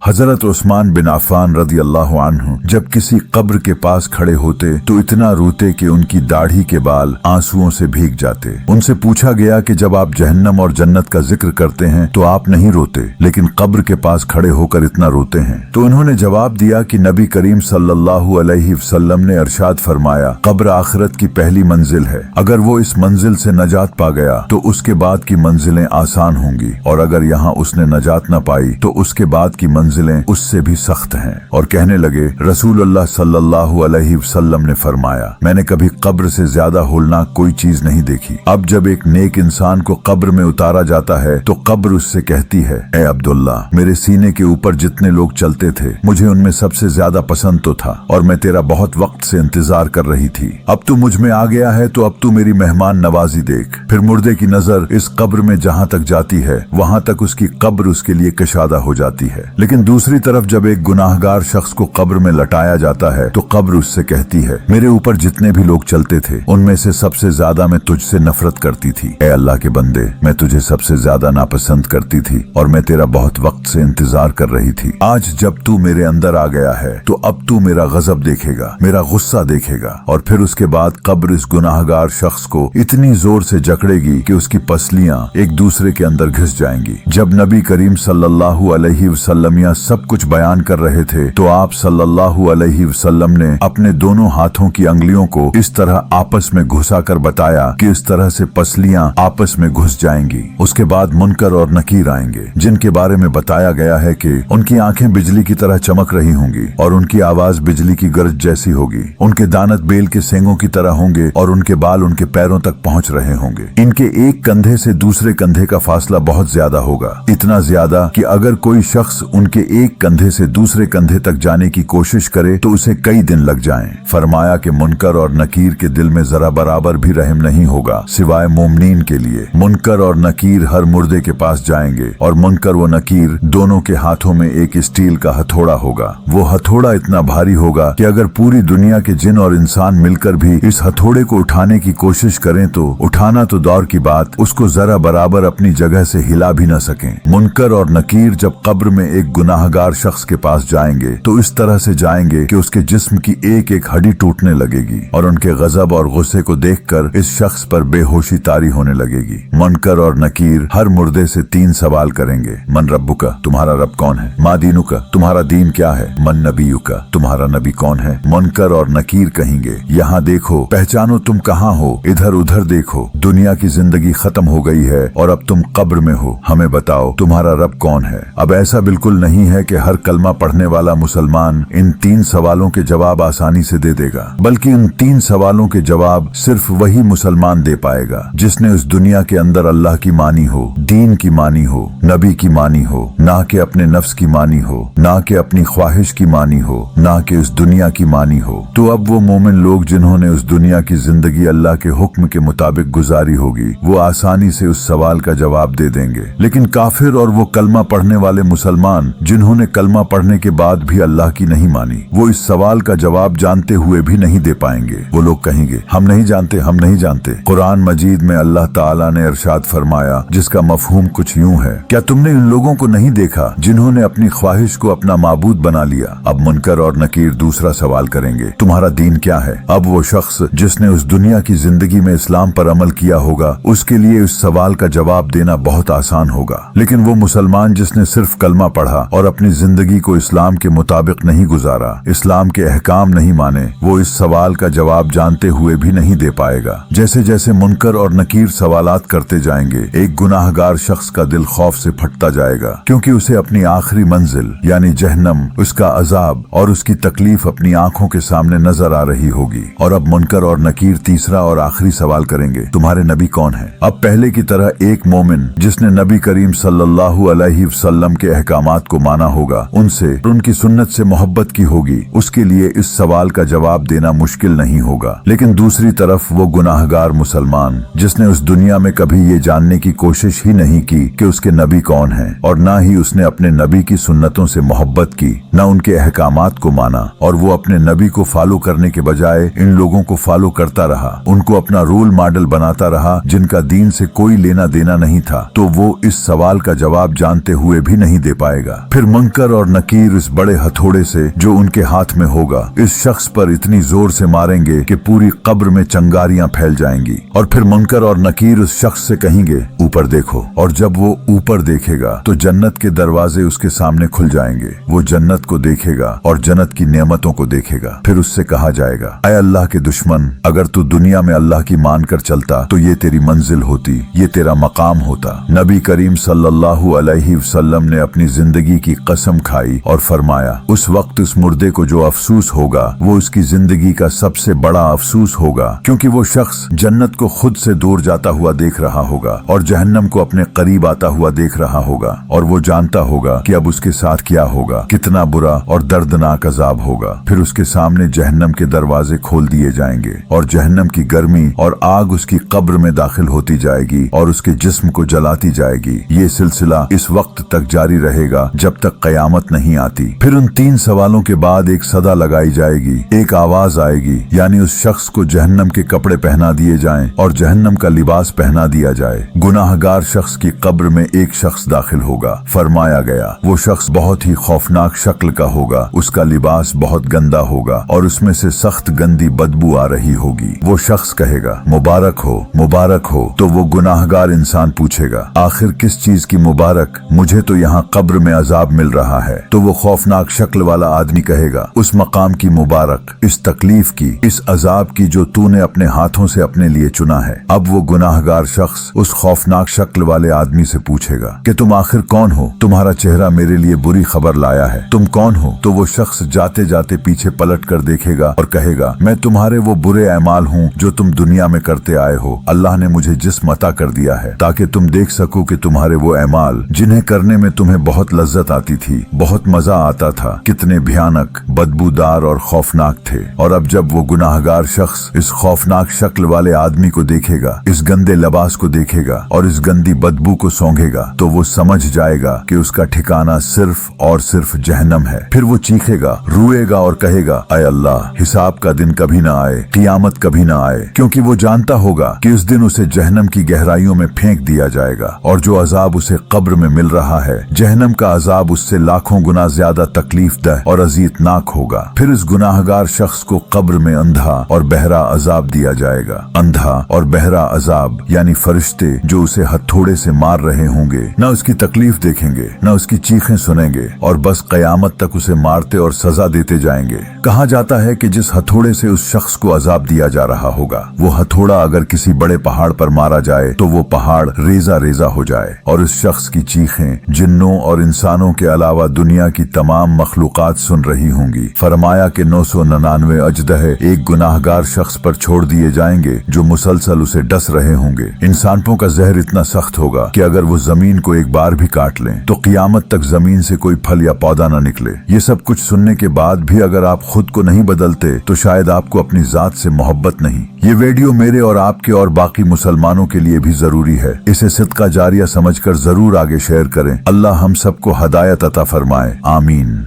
हजरत उस्मान बिन अफ़्फ़ान रज़ी अल्लाह अन्हु जब किसी कब्र के पास खड़े होते तो इतना रोते कि उनकी दाढ़ी के बाल आंसुओं से भीग जाते। उनसे पूछा गया कि जब आप जहन्नम और जन्नत का जिक्र करते हैं तो आप नहीं रोते, लेकिन कब्र के पास खड़े होकर इतना रोते हैं। तो उन्होंने जवाब दिया कि नबी करीम सल्लल्लाहु अलैहि वसल्लम ने इरशाद फरमाया, कब्र आखिरत की पहली मंजिल है। अगर वो इस मंजिल से नजात पा गया तो उसके बाद की मंजिलें आसान होंगी, और अगर यहाँ उसने नजात न पाई तो उसके बाद की मंजिलें उससे भी सख्त हैं। और कहने लगे, रसूलुल्लाह सल्लल्लाहु अलैहि वसल्लम ने फरमाया, मैंने कभी कब्र से ज्यादा होलनाक कोई चीज नहीं देखी। अब जब एक नेक इंसान को कब्र में उतारा जाता है तो कब्र उससे कहती है, ए अब्दुल्ला, मेरे सीने के ऊपर जितने लोग चलते थे मुझे उनमें सबसे ज्यादा पसंद तो था, और मैं तेरा बहुत वक्त से इंतजार कर रही थी। अब तू मुझ में आ गया है तो अब तू मेरी मेहमान नवाजी देख। फिर मुर्दे की नजर इस कब्र में जहाँ तक जाती है वहाँ तक उसकी कब्र उसके लिए कशादा हो जाती है। लेकिन दूसरी तरफ जब एक गुनाहगार शख्स को कब्र में लटाया जाता है तो कब्र उससे कहती है, मेरे ऊपर जितने भी लोग चलते थे उनमें से सबसे ज्यादा मैं तुझसे नफरत करती थी। ए अल्लाह के बंदे, मैं तुझे सबसे ज्यादा नापसंद करती थी और मैं तेरा बहुत वक्त से इंतजार कर रही थी। आज जब तू मेरे अंदर आ गया है तो अब तू मेरा गजब देखेगा, मेरा गुस्सा देखेगा। और फिर उसके बाद कब्र इस गुनाहगार शख्स को इतनी जोर से जकड़ेगी कि उसकी पसलियां एक दूसरे के अंदर घिस जाएंगी। जब नबी करीम सल्लल्लाहु अलैहि वसल्लम यह सब कुछ बयान कर रहे थे तो आप सल्लल्लाहु अलैहि वसल्लम ने अपने दोनों हाथों की अंगुलियों को इस तरह आपस में घुसाकर बताया कि इस तरह से पसलियां आपस में घुस जाएंगी। उसके बाद मुनकर और नकीर आएंगे, जिनके बारे में बताया गया है कि उनकी आंखें बिजली की तरह चमक रही होंगी और उनकी आवाज बिजली की गरज जैसी होगी। उनके दानत बेल के सेंगों की तरह होंगे और उनके बाल उनके पैरों तक पहुंच रहे होंगे। इनके एक कंधे से दूसरे कंधे का फासला बहुत ज्यादा होगा, इतना ज्यादा कि अगर कोई शख्स उनके एक कंधे से दूसरे कंधे तक जाने की कोशिश करे तो उसे कई दिन लग जाएं। फरमाया कि मुनकर और नकीर के दिल में जरा बराबर भी रहम नहीं होगा सिवाय मोमनीन के लिए। मुनकर और नकीर हर मुर्दे के पास जाएंगे और मुनकर व नकीर दोनों के हाथों में एक स्टील का हथौड़ा होगा। वो हथौड़ा इतना भारी होगा कि अगर पूरी दुनिया के जिन और इंसान मिलकर भी इस हथौड़े को उठाने की कोशिश करें तो उठाना तो दौर की बात, उसको जरा बराबर अपनी जगह से हिला भी न सकें। मुनकर और नकीर जब कब्र में एक गुनाहगार शख्स के पास जाएंगे तो इस तरह से जाएंगे कि उसके जिस्म की एक एक हड्डी टूटने लगेगी और उनके गजब और गुस्से को देखकर इस शख्स पर बेहोशी तारी होने लगेगी। मुनकर और नकीर हर मुर्दे से 3 सवाल करेंगे, मन रब्बुका, तुम्हारा रब कौन है? मा दीनुका, तुम्हारा दीन क्या है? मन नबीयुका, तुम्हारा नबी कौन है? मुनकर और नकीर कहेंगे, यहाँ देखो, पहचानो तुम कहाँ हो, इधर उधर देखो, दुनिया की जिंदगी खत्म हो गई है और अब तुम कब्र में हो, हमें बताओ तुम्हारा रब कौन है? अब ऐसा बिल्कुल नहीं है कि हर कलमा पढ़ने वाला मुसलमान इन 3 सवालों के जवाब आसानी से दे देगा, बल्कि इन 3 सवालों के जवाब सिर्फ वही मुसलमान दे पाएगा जिसने उस दुनिया के अंदर अल्लाह की मानी हो, दीन की मानी हो, नबी की मानी हो, ना कि अपने नफ्स की मानी हो, ना कि अपनी ख्वाहिश की मानी हो, ना कि उस दुनिया की मानी हो। तो अब वो मोमिन लोग जिन्होंने उस दुनिया की जिंदगी अल्लाह के हुक्म के मुताबिक गुजारी होगी वो आसानी से उस सवाल का जवाब दे देंगे। लेकिन काफिर और वो कलमा पढ़ने वाले मुसलमान जिन्होंने कलमा पढ़ने के बाद भी अल्लाह की नहीं मानी, वो इस सवाल का जवाब जानते हुए भी नहीं दे पाएंगे। वो लोग कहेंगे, हम नहीं जानते, हम नहीं जानते। कुरान मजीद में अल्लाह ताला ने इरशाद फरमाया, जिसका मफहूम कुछ यूं है, क्या तुमने इन लोगों को नहीं देखा जिन्होंने अपनी ख्वाहिश को अपना माबूद बना लिया? अब मुनकर और नकीर दूसरा सवाल करेंगे, तुम्हारा दीन क्या है? अब वो शख्स जिसने उस दुनिया की जिंदगी में इस्लाम पर अमल किया होगा उसके लिए इस सवाल का जवाब देना बहुत आसान होगा। लेकिन वो मुसलमान जिसने सिर्फ कलमा पढ़ा और अपनी जिंदगी को इस्लाम के मुताबिक नहीं गुजारा, इस्लाम के अहकाम नहीं माने, वो इस सवाल का जवाब जानते हुए भी नहीं दे पाएगा। जैसे जैसे मुनकर और नकीर सवालात करते जाएंगे, एक गुनाहगार शख्स का दिल खौफ से फटता जाएगा, क्योंकि उसे अपनी आखिरी मंजिल यानी जहन्नम, उसका अजाब और उसकी तकलीफ अपनी आंखों के सामने नजर आ रही होगी। और अब मुनकर और नकीर तीसरा और आखिरी सवाल करेंगे, तुम्हारे नबी कौन है? अब पहले की तरह एक मोमिन जिसने नबी करीम सल्लल्लाहु अलैहि वसल्लम के अहकामात को माना होगा, उनसे उनकी सुन्नत से मोहब्बत की होगी, उसके लिए इस सवाल का जवाब देना मुश्किल नहीं होगा। लेकिन दूसरी तरफ वो गुनाहगार मुसलमान जिसने उस दुनिया में कभी ये जानने की कोशिश ही नहीं की कि उसके नबी कौन है और ना ही उसने अपने नबी की सुन्नतों से मोहब्बत की, ना उनके अहकामात को माना, और वो अपने नबी को फॉलो करने के बजाय इन लोगों को फॉलो करता रहा, उनको अपना रोल मॉडल बनाता रहा जिनका दीन से कोई लेना देना नहीं था, तो वो इस सवाल का जवाब जानते हुए भी नहीं दे पाएगा। फिर मुनकर और नकीर इस बड़े हथौड़े से जो उनके हाथ में होगा इस शख्स पर इतनी जोर से मारेंगे कि पूरी कब्र में चंगारियां फैल जाएंगी। और फिर मुनकर और नकीर उस शख्स से कहेंगे ऊपर देखो, और जब वो ऊपर देखेगा तो जन्नत के दरवाजे उसके सामने खुल जाएंगे। वो जन्नत को देखेगा और जन्नत की नेमतों को देखेगा। फिर उससे कहा जाएगा, ऐ अल्लाह के दुश्मन, अगर तू दुनिया में अल्लाह की मान कर चलता तो ये तेरी मंजिल होती, ये तेरा मकाम होता। नबी करीम सल्लल्लाहु अलैहि वसल्लम ने अपनी जिंदगी की कसम खाई और फरमाया, उस वक्त उस मुर्दे को जो अफसूस होगा वो उसकी जिंदगी का सबसे बड़ा अफसूस होगा, क्योंकि वो शख्स जन्नत को खुद से दूर जाता हुआ देख रहा होगा और जहन्नम को अपने करीब आता हुआ देख रहा होगा, और वो जानता होगा कि अब उसके साथ क्या होगा, कितना बुरा और दर्दनाक अजाब होगा। फिर उसके सामने जहन्नम के दरवाजे खोल दिए जाएंगे और जहन्नम की गर्मी और आग उसकी कब्र में दाखिल होती जाएगी और उसके जिस्म को जलाती जाएगी। ये सिलसिला इस वक्त तक जारी रहेगा जब तक कयामत नहीं आती। फिर उन 3 सवालों के बाद एक सदा लगाई जाएगी, एक आवाज आएगी, यानी उस शख्स को जहन्नम के कपड़े पहना दिए जाएं और जहन्नम का लिबास पहना दिया जाए। गुनाहगार शख्स की कब्र में एक शख्स दाखिल होगा। फरमाया गया वो शख्स बहुत ही खौफनाक शक्ल का होगा, उसका लिबास बहुत गंदा होगा और उसमें से सख्त गंदी बदबू आ रही होगी। वो शख्स कहेगा, मुबारक हो, मुबारक हो। तो वो गुनाहगार इंसान पूछेगा, आखिर किस चीज की मुबारक, मुझे तो यहाँ कब्र में अजाब मिल रहा है। तो वो खौफनाक शक्ल वाला आदमी कहेगा, उस मकाम की मुबारक, इस तकलीफ की, इस अजाब की जो तूने अपने हाथों से अपने लिए चुना है। अब वो गुनाहगार शख्स उस खौफनाक शक्ल वाले आदमी से पूछेगा कि तुम आखिर कौन हो, तुम्हारा चेहरा मेरे लिए बुरी खबर लाया है, तुम कौन हो। तो वो शख्स जाते जाते पीछे पलट कर देखेगा और कहेगा, मैं तुम्हारे वो बुरे ऐमाल हूँ जो तुम दुनिया में करते आए हो। अल्लाह ने मुझे जिस्म अता कर दिया है ताकि तुम देख सको कि तुम्हारे वो ऐमाल जिन्हें करने में तुम्हें बहुत लज्जत आती थी, बहुत मजा आता था, कितने भयानक, बदबूदार और खौफनाक थे। और अब जब वो गुनाहगार शख्स इस खौफनाक शक्ल वाले आदमी को देखेगा, इस गंदे लिबास को देखेगा और इस गंदी बदबू को सूंघेगा, तो वो समझ जाएगा कि उसका ठिकाना सिर्फ और सिर्फ जहन्नम है। फिर वो चीखेगा, रोएगा और कहेगा, ऐ अल्लाह, हिसाब का दिन कभी ना आए, कियामत कभी ना आए, क्योंकि वो जानता होगा कि उस दिन उसे जहन्नम की गहराइयों में फेंक दिया जाएगा और जो अजाब उसे कब्र में मिल रहा है, जहन्नम का अजाब उससे लाखों गुना ज्यादा तकलीफदह और अजीयतनाक होगा। फिर इस गुनाहगार शख्स को कब्र में अंधा और बहरा अजाब दिया जाएगा। अंधा और बहरा अजाब यानी फरिश्ते जो उसे हथौड़े से मार रहे होंगे, न उसकी तकलीफ देखेंगे, न उसकी चीखें सुनेंगे और बस कयामत तक उसे मारते और सजा देते जाएंगे। कहा जाता है कि जिस हथौड़े से उस शख्स को अजाब दिया जा रहा होगा, वो हथौड़ा अगर किसी बड़े पहाड़ पर मारा जाए तो वो पहाड़ रेजा रेजा हो जाए और उस शख्स की चीखें जिन्नों और इंसानों के अलावा दुनिया की तमाम मखलूकात सुन रही होंगी। फरमाया कि 999 अजदहे एक गुनाहगार शख्स पर छोड़ दिए जाएंगे जो मुसलसल उसे डस रहे होंगे। इन सांपों का जहर इतना सख्त होगा कि अगर वो जमीन को एक बार भी काट लें तो कियामत तक जमीन से कोई फल या पौधा न निकले। ये सब कुछ सुनने के बाद भी अगर आप खुद को नहीं बदलते तो शायद आपको अपनी जात से मोहब्बत नहीं। ये वीडियो मेरे और आपके और बाकी मुसलमानों के लिए भी जरूरी है। इसे सदका जारिया समझकर जरूर आगे शेयर करें। अल्लाह हम सबको हदायत अता फरमाए, आमीन।